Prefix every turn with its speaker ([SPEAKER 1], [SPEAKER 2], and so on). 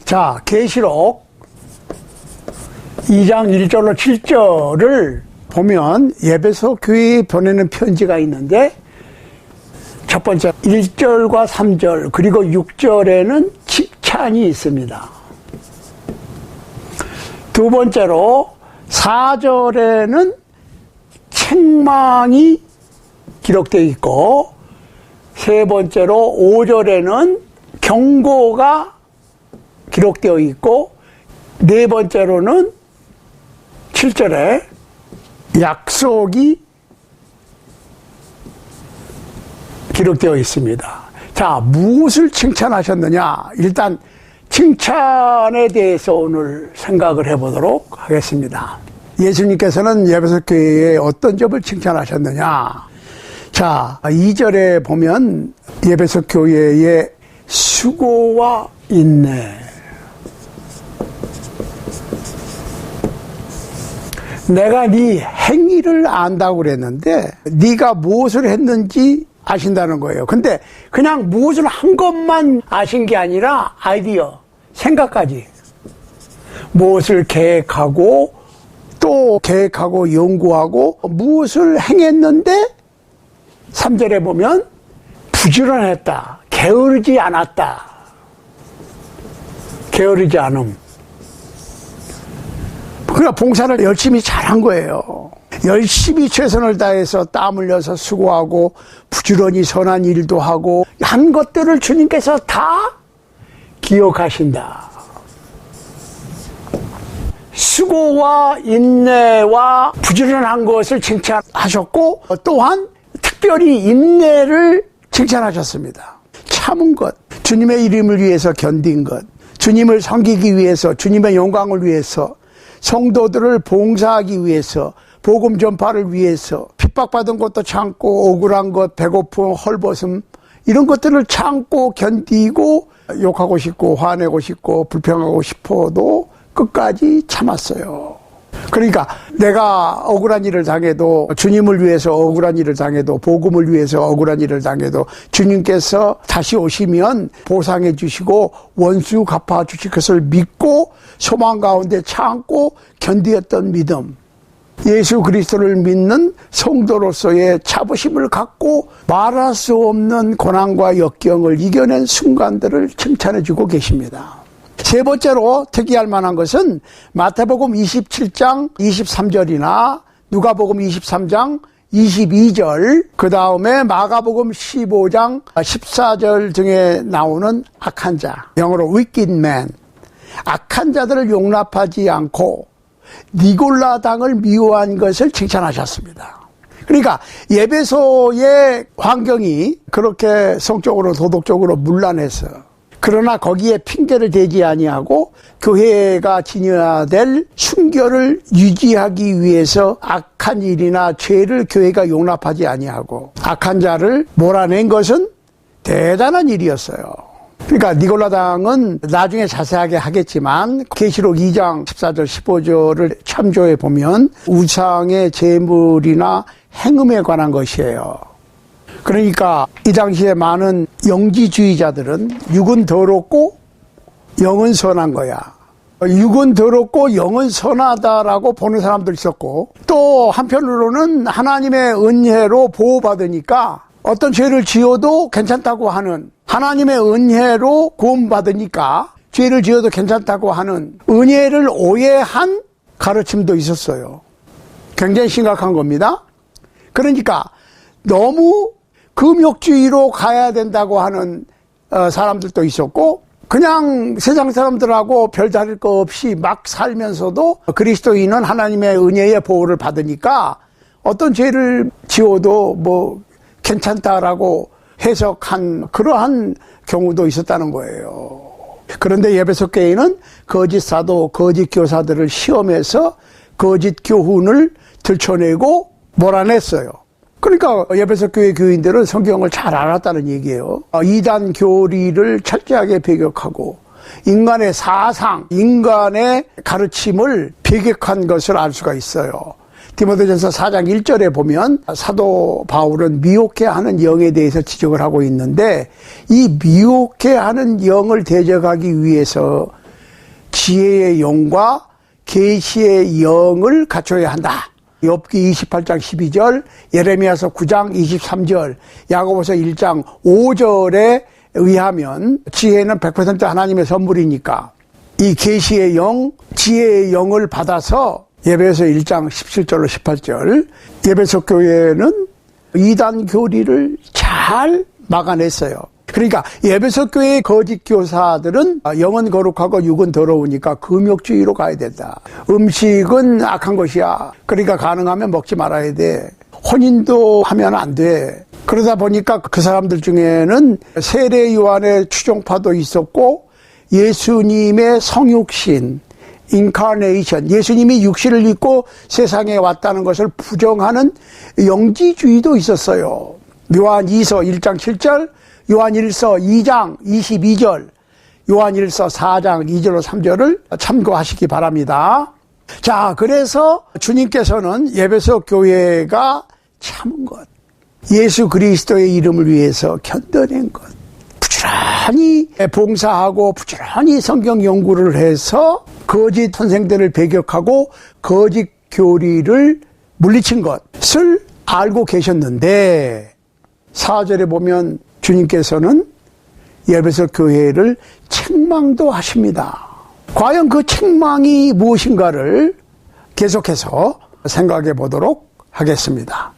[SPEAKER 1] 자, 계시록 2장 1절로 7절을 보면 에베소 교회에 보내는 편지가 있는데, 첫 번째 1절과 3절 그리고 6절에는 칭찬이 있습니다. 두 번째로 4절에는 책망이 기록되어 있고, 세 번째로 5절에는 경고가 기록되어 있고, 네 번째로는 7절에 약속이 기록되어 있습니다. 자, 무엇을 칭찬하셨느냐? 일단 칭찬에 대해서 오늘 생각을 해보도록 하겠습니다. 예수님께서는 에베소 교회에 어떤 점을 칭찬하셨느냐? 자, 2절에 보면 에베소 교회의 수고와 인내, 내가 네 행위를 안다고 그랬는데 네가 무엇을 했는지 아신다는 거예요. 근데 그냥 무엇을 한 것만 아신 게 아니라 아이디어, 생각까지. 무엇을 계획하고 또 계획하고 연구하고 무엇을 행했는데 3절에 보면 부지런했다, 게으르지 않았다. 게으르지 않음. 그러니까 봉사를 열심히 잘한 거예요. 열심히 최선을 다해서 땀 흘려서 수고하고 부지런히 선한 일도 하고 한 것들을 주님께서 다 기억하신다. 수고와 인내와 부지런한 것을 칭찬하셨고, 또한 특별히 인내를 칭찬하셨습니다. 참은 것, 주님의 이름을 위해서 견딘 것, 주님을 섬기기 위해서, 주님의 영광을 위해서, 성도들을 봉사하기 위해서, 복음 전파를 위해서 핍박받은 것도 참고, 억울한 것, 배고픔, 헐벗음, 이런 것들을 참고 견디고, 욕하고 싶고 화내고 싶고 불평하고 싶어도 끝까지 참았어요. 그러니까 내가 억울한 일을 당해도, 주님을 위해서 억울한 일을 당해도, 복음을 위해서 억울한 일을 당해도 주님께서 다시 오시면 보상해 주시고 원수 갚아 주실 것을 믿고 소망 가운데 참고 견디었던 믿음, 예수 그리스도를 믿는 성도로서의 자부심을 갖고 말할 수 없는 고난과 역경을 이겨낸 순간들을 칭찬해 주고 계십니다. 세 번째로 특이할 만한 것은 마태복음 27장 23절이나 누가복음 23장 22절, 그 다음에 마가복음 15장 14절 등에 나오는 악한 자, 영어로 wicked man, 악한 자들을 용납하지 않고 니골라 당을 미워한 것을 칭찬하셨습니다. 그러니까 에베소의 환경이 그렇게 성적으로 도덕적으로 문란해서, 그러나 거기에 핑계를 대지 아니하고 교회가 지녀야 될 순결을 유지하기 위해서 악한 일이나 죄를 교회가 용납하지 아니하고 악한 자를 몰아낸 것은 대단한 일이었어요. 그러니까 니골라당은 나중에 자세하게 하겠지만 계시록 2장 14절 15절을 참조해 보면 우상의 제물이나 행음에 관한 것이에요. 그러니까 이 당시에 많은 영지주의자들은 육은 더럽고 영은 선한 거야, 육은 더럽고 영은 선하다라고 보는 사람도 있었고, 또 한편으로는 하나님의 은혜로 보호받으니까 어떤 죄를 지어도 괜찮다고 하는, 하나님의 은혜로 구원받으니까 죄를 지어도 괜찮다고 하는 은혜를 오해한 가르침도 있었어요. 굉장히 심각한 겁니다. 그러니까 너무 금욕주의로 가야 된다고 하는 사람들도 있었고, 그냥 세상 사람들하고 별다를 거 없이 막 살면서도 그리스도인은 하나님의 은혜의 보호를 받으니까 어떤 죄를 지어도 뭐 괜찮다라고 해석한 그러한 경우도 있었다는 거예요. 그런데 에베소 교회는 거짓 사도, 거짓 교사들을 시험해서 거짓 교훈을 들춰내고 몰아냈어요. 그러니까 에베소 교회 교인들은 성경을 잘 알았다는 얘기예요. 이단 교리를 철저하게 배격하고 인간의 사상, 인간의 가르침을 배격한 것을 알 수가 있어요. 디모데전서 4장 1절에 보면 사도 바울은 미혹해하는 영에 대해서 지적을 하고 있는데, 이 미혹해하는 영을 대적하기 위해서 지혜의 영과 계시의 영을 갖춰야 한다. 욥기 28장 12절, 예레미야서 9장 23절, 야고보서 1장 5절에 의하면 지혜는 100% 하나님의 선물이니까 이 계시의 영, 지혜의 영을 받아서 에베소 1장 17절로 18절, 에베소 교회는 이단 교리를 잘 막아냈어요. 그러니까 에베소 교회의 거짓 교사들은 영은 거룩하고 육은 더러우니까 금욕주의로 가야 된다. 음식은 악한 것이야. 그러니까 가능하면 먹지 말아야 돼. 혼인도 하면 안 돼. 그러다 보니까 그 사람들 중에는 세례 요한의 추종파도 있었고 예수님의 성육신, 인카네이션, 예수님이 육신을 입고 세상에 왔다는 것을 부정하는 영지주의도 있었어요. 요한 2서 1장 7절, 요한 1서 2장 22절, 요한 1서 4장 2절로 3절을 참고하시기 바랍니다. 자, 그래서 주님께서는 에베소 교회가 참은 것, 예수 그리스도의 이름을 위해서 견뎌낸 것, 부지런히 봉사하고 부지런히 성경 연구를 해서 거짓 선생들을 배격하고 거짓 교리를 물리친 것을 알고 계셨는데 4절에 보면 주님께서는 에베소 교회를 책망도 하십니다. 과연 그 책망이 무엇인가를 계속해서 생각해 보도록 하겠습니다.